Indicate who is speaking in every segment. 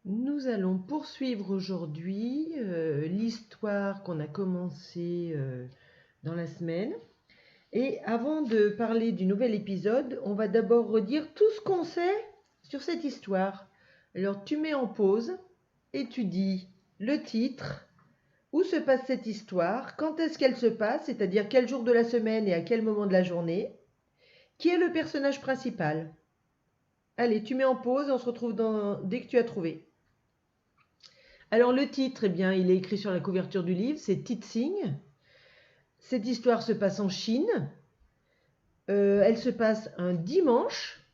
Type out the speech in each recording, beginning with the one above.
Speaker 1: Nous allons poursuivre aujourd'hui l'histoire qu'on a commencée dans la semaine. Et avant de parler du nouvel épisode, on va d'abord redire tout ce qu'on sait sur cette histoire. Alors tu mets en pause et tu dis le titre, où se passe cette histoire, quand est-ce qu'elle se passe, c'est-à-dire quel jour de la semaine et à quel moment de la journée, qui est le personnage principal. Allez, tu mets en pause et on se retrouve dès que tu as trouvé. Alors le titre, eh bien, il est écrit sur la couverture du livre, c'est Titsing. Cette histoire se passe en Chine. Elle se passe un dimanche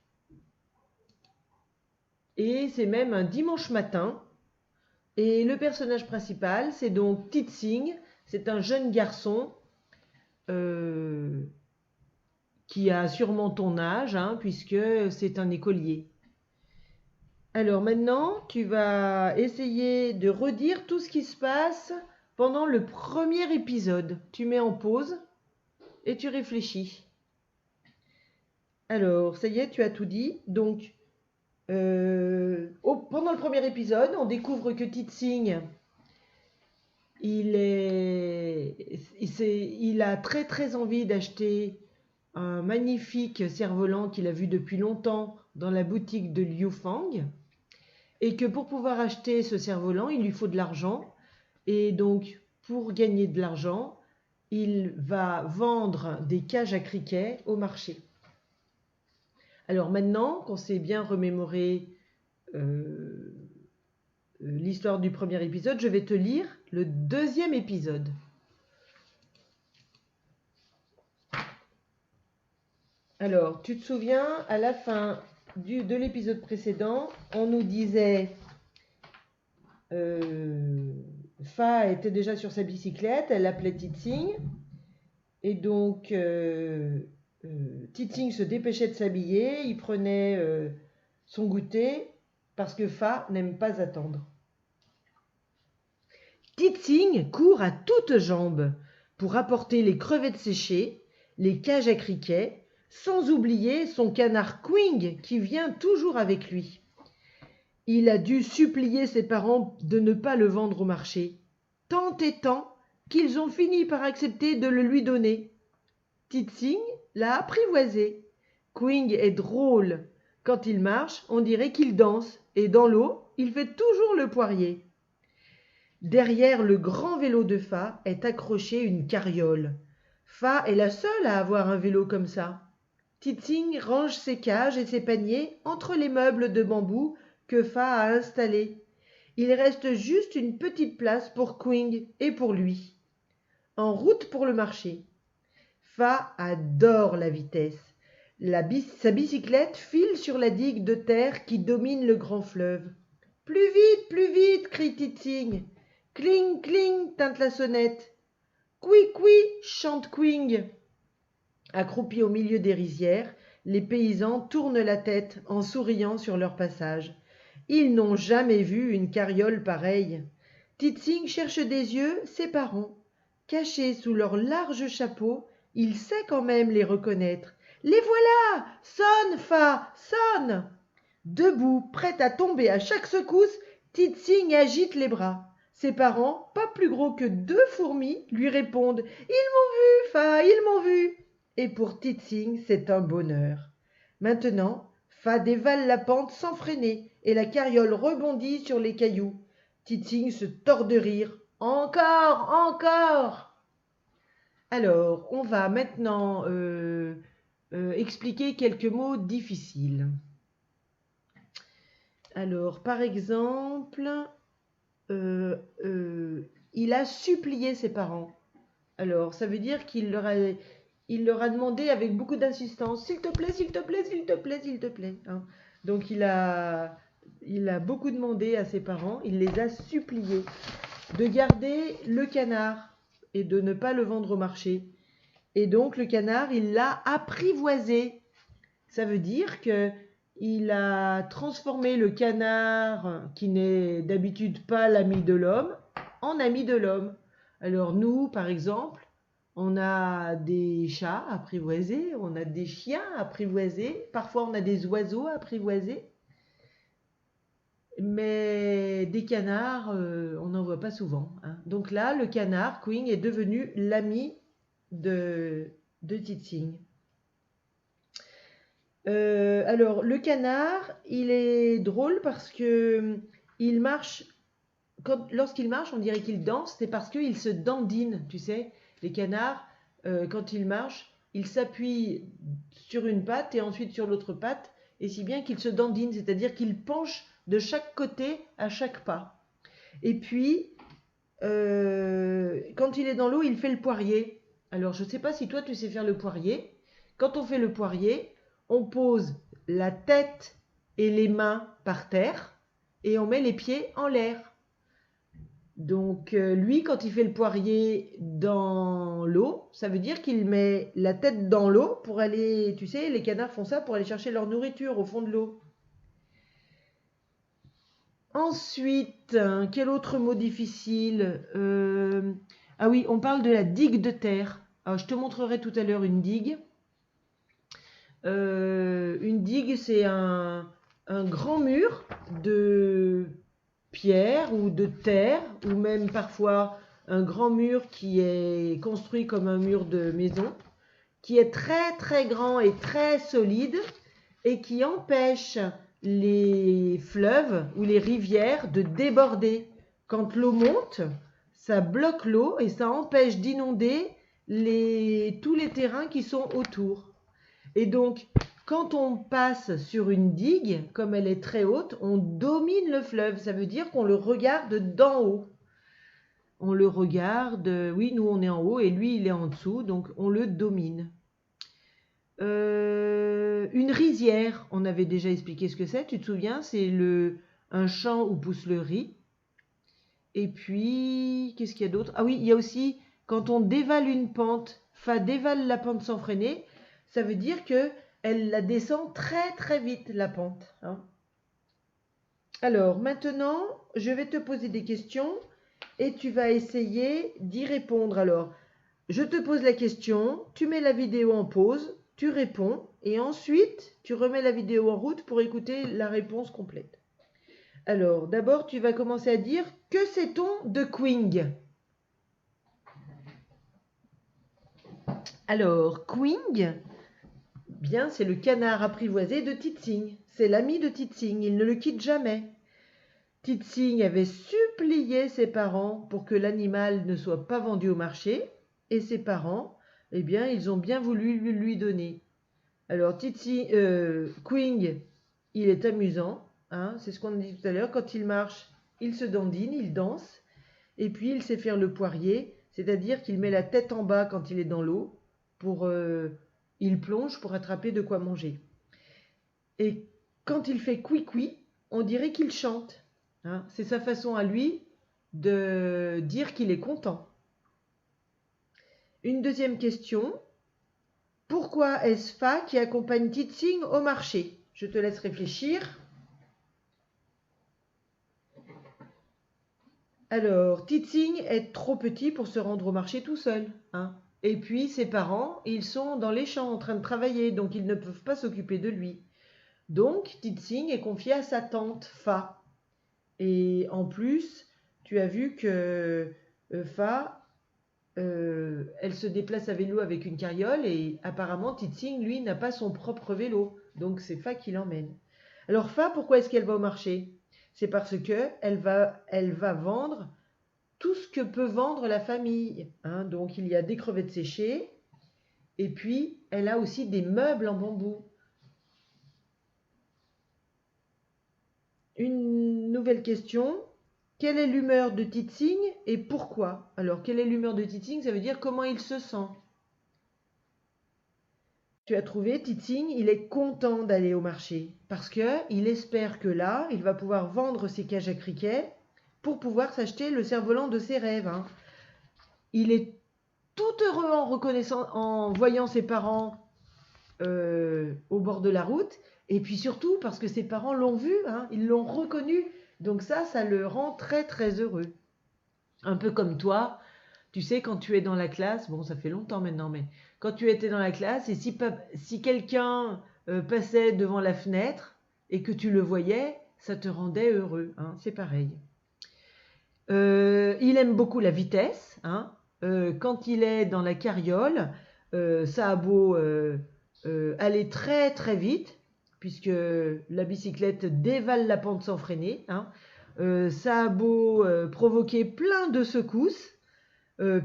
Speaker 1: et c'est même un dimanche matin. Et le personnage principal, c'est donc Titsing. C'est un jeune garçon euh, qui a sûrement ton âge, hein, puisque c'est un écolier. Alors maintenant, tu vas essayer de redire tout ce qui se passe pendant le premier épisode. Tu mets en pause et tu réfléchis. Alors, ça y est, tu as tout dit. Donc, pendant le premier épisode, on découvre que Titsing, il a très très envie d'acheter un magnifique cerf-volant qu'il a vu depuis longtemps dans la boutique de Liu Fang. Et que pour pouvoir acheter ce cerf-volant, il lui faut de l'argent. Et donc, pour gagner de l'argent, il va vendre des cages à criquets au marché. Alors maintenant qu'on s'est bien remémoré l'histoire du premier épisode, je vais te lire le deuxième épisode. Alors, tu te souviens, à la fin de l'épisode précédent, on nous disait Fa était déjà sur sa bicyclette, elle l'appelait Titsing, et donc Titsing se dépêchait de s'habiller, il prenait son goûter parce que Fa n'aime pas attendre. Titsing court à toutes jambes pour apporter les crevettes séchées, les cages à criquets, sans oublier son canard Quing qui vient toujours avec lui. Il a dû supplier ses parents de ne pas le vendre au marché, tant et tant qu'ils ont fini par accepter de le lui donner. Titsing l'a apprivoisé. Quing est drôle. Quand il marche, on dirait qu'il danse, et dans l'eau, il fait toujours le poirier. Derrière le grand vélo de Fa est accrochée une carriole. Fa est la seule à avoir un vélo comme ça. Titsing range ses cages et ses paniers entre les meubles de bambou que Fa a installés. Il reste juste une petite place pour Quing et pour lui. En route pour le marché. Fa adore la vitesse. Sa bicyclette file sur la digue de terre qui domine le grand fleuve. Plus vite, crie Titsing. Cling, cling, tinte la sonnette. Coui, coui, chante Quing. Accroupis au milieu des rizières, les paysans tournent la tête en souriant sur leur passage. Ils n'ont jamais vu une carriole pareille. Titsing cherche des yeux ses parents. Cachés sous leurs larges chapeaux, il sait quand même les reconnaître. Les voilà! Sonne, Fa, sonne! Debout, prêt à tomber à chaque secousse, Titsing agite les bras. Ses parents, pas plus gros que 2 fourmis, lui répondent « Ils m'ont vu, Fa, ils m'ont vu !» Et pour Titsing, c'est un bonheur. Maintenant, Fa dévale la pente sans freiner et la carriole rebondit sur les cailloux. Titsing se tord de rire. « Encore, encore !» Alors, on va maintenant expliquer quelques mots difficiles. Alors, par exemple, il a supplié ses parents. Alors, ça veut dire qu'il leur a demandé avec beaucoup d'insistance, s'il te plaît, s'il te plaît, s'il te plaît, s'il te plaît. Hein. Donc, il a beaucoup demandé à ses parents, il les a suppliés de garder le canard et de ne pas le vendre au marché. Et donc, le canard, il l'a apprivoisé. Ça veut dire que il a transformé le canard, qui n'est d'habitude pas l'ami de l'homme, en ami de l'homme. Alors nous, par exemple, on a des chats apprivoisés, on a des chiens apprivoisés, parfois on a des oiseaux apprivoisés. Mais mais des canards, on n'en voit pas souvent, hein. Donc là, le canard, Quing, est devenu l'ami de Titsing. Alors, le canard, il est drôle parce que il marche, lorsqu'il marche, on dirait qu'il danse, c'est parce qu'il se dandine, tu sais. Les canards, quand ils marchent, ils s'appuient sur une patte et ensuite sur l'autre patte, et si bien qu'ils se dandinent, c'est-à-dire qu'ils penchent de chaque côté à chaque pas. Et puis, quand il est dans l'eau, il fait le poirier. Alors, je ne sais pas si toi, tu sais faire le poirier. Quand on fait le poirier, on pose la tête et les mains par terre et on met les pieds en l'air. Donc, lui, quand il fait le poirier dans l'eau, ça veut dire qu'il met la tête dans l'eau pour aller, tu sais, les canards font ça pour aller chercher leur nourriture au fond de l'eau. Ensuite, quel autre mot difficile? Ah oui, on parle de la digue de terre. Alors, je te montrerai tout à l'heure une digue. Une digue, c'est un grand mur de pierre ou de terre, ou même parfois un grand mur qui est construit comme un mur de maison, qui est très très grand et très solide et qui empêche les fleuves ou les rivières de déborder. Quand l'eau monte, ça bloque l'eau et ça empêche d'inonder tous les terrains qui sont autour. Et donc, quand on passe sur une digue, comme elle est très haute, on domine le fleuve. Ça veut dire qu'on le regarde d'en haut. On le regarde, oui, nous on est en haut et lui il est en dessous, donc on le domine. Une rizière, on avait déjà expliqué ce que c'est, tu te souviens, c'est un champ où pousse le riz. Et puis, qu'est-ce qu'il y a d'autre? Ah oui, il y a aussi, quand on dévale une pente, Fa dévale la pente sans freiner, ça veut dire qu'elle la descend très très vite, la pente, hein. Alors, maintenant, je vais te poser des questions et tu vas essayer d'y répondre. Alors, je te pose la question, tu mets la vidéo en pause, tu réponds et ensuite, tu remets la vidéo en route pour écouter la réponse complète. Alors, d'abord, tu vas commencer à dire « Que sait-on de Quing ?» Alors, Quing, bien, c'est le canard apprivoisé de Titsing. C'est l'ami de Titsing, il ne le quitte jamais. Titsing avait supplié ses parents pour que l'animal ne soit pas vendu au marché, et ses parents, eh bien, ils ont bien voulu lui donner. Alors, Quing, il est amusant, hein, c'est ce qu'on a dit tout à l'heure, quand il marche, il se dandine, il danse, et puis il sait faire le poirier, c'est-à-dire qu'il met la tête en bas quand il est dans l'eau, il plonge pour attraper de quoi manger. Et quand il fait cuit-cuit, on dirait qu'il chante, hein, c'est sa façon à lui de dire qu'il est content. Une deuxième question. Pourquoi est-ce Fa qui accompagne Titsing au marché? Je te laisse réfléchir. Alors, Titsing est trop petit pour se rendre au marché tout seul, hein. Et puis, ses parents, ils sont dans les champs en train de travailler, donc ils ne peuvent pas s'occuper de lui. Donc, Titsing est confié à sa tante, Fa. Et en plus, tu as vu que Fa, elle se déplace à vélo avec une carriole et apparemment Titsing, lui, n'a pas son propre vélo. Donc c'est Fa qui l'emmène. Alors Fa, pourquoi est-ce qu'elle va au marché? C'est parce qu'elle va vendre tout ce que peut vendre la famille, hein. Donc il y a des crevettes séchées et puis elle a aussi des meubles en bambou. Une nouvelle question. Quelle est l'humeur de Titsing et pourquoi? Alors, quelle est l'humeur de Titsing? Ça veut dire comment il se sent. Tu as trouvé, Titsing, il est content d'aller au marché parce qu'il espère que là, il va pouvoir vendre ses cages à criquets pour pouvoir s'acheter le cerf-volant de ses rêves, hein. Il est tout heureux en voyant ses parents au bord de la route et puis surtout parce que ses parents l'ont vu, hein, ils l'ont reconnu. Donc ça le rend très très heureux. Un peu comme toi, tu sais, quand tu es dans la classe, bon ça fait longtemps maintenant, mais quand tu étais dans la classe et si quelqu'un passait devant la fenêtre et que tu le voyais, ça te rendait heureux, hein, c'est pareil. Il aime beaucoup la vitesse, hein. Quand il est dans la carriole, ça a beau aller très très vite, puisque la bicyclette dévale la pente sans freiner, hein. Ça a beau provoquer plein de secousses,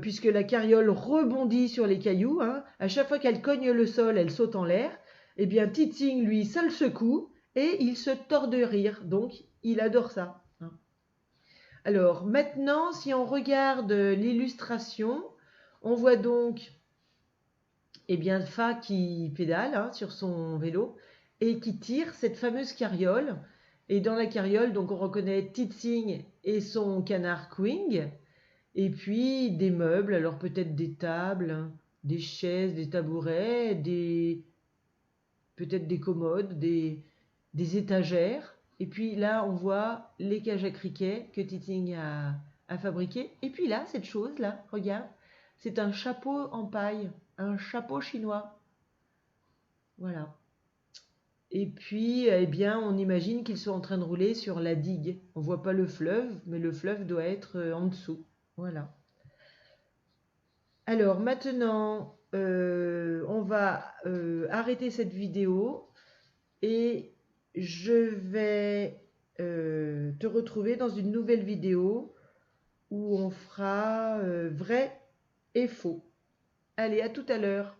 Speaker 1: puisque la carriole rebondit sur les cailloux, hein. À chaque fois qu'elle cogne le sol, elle saute en l'air. Eh bien, Titsing, lui, ça le secoue et il se tord de rire. Donc, il adore ça, hein. Alors, maintenant, si on regarde l'illustration, on voit donc eh bien, Fa qui pédale, hein, sur son vélo et qui tire cette fameuse carriole. Et dans la carriole, donc, on reconnaît Titsing et son canard Quing. Et puis des meubles, alors peut-être des tables, des chaises, des tabourets, peut-être des commodes, des étagères. Et puis là, on voit les cages à criquets que Titsing a fabriquées. Et puis là, cette chose-là, regarde, c'est un chapeau en paille, un chapeau chinois. Voilà. Et puis, eh bien, on imagine qu'ils sont en train de rouler sur la digue. On voit pas le fleuve, mais le fleuve doit être en dessous. Voilà. Alors maintenant, on va arrêter cette vidéo et je vais te retrouver dans une nouvelle vidéo où on fera vrai et faux. Allez, à tout à l'heure.